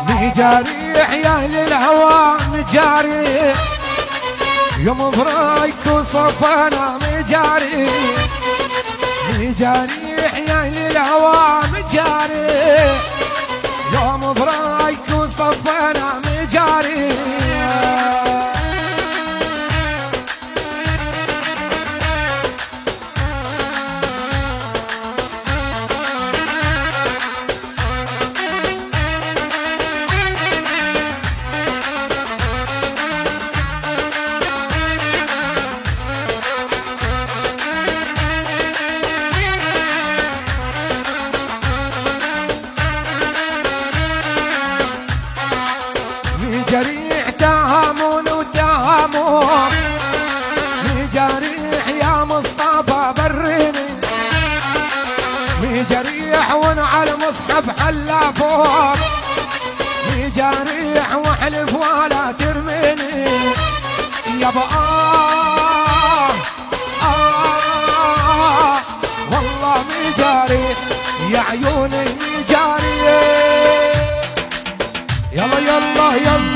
مجاريح يا اهل الهوى مجاريح، يوم برايك وصفنا مجاريح، مجاريح يا اهل الهوى مجاريح، يوم برايك وصفنا مجاريح. مجاريح تهامون ودهامون، مجاريح يا مصطفى بريني، مجاريح ونعى المصحف حلافون، مجاريح واحلف ولا ترميني يابا والله مجاريح يا عيوني مجاريح. يلا يلا يلا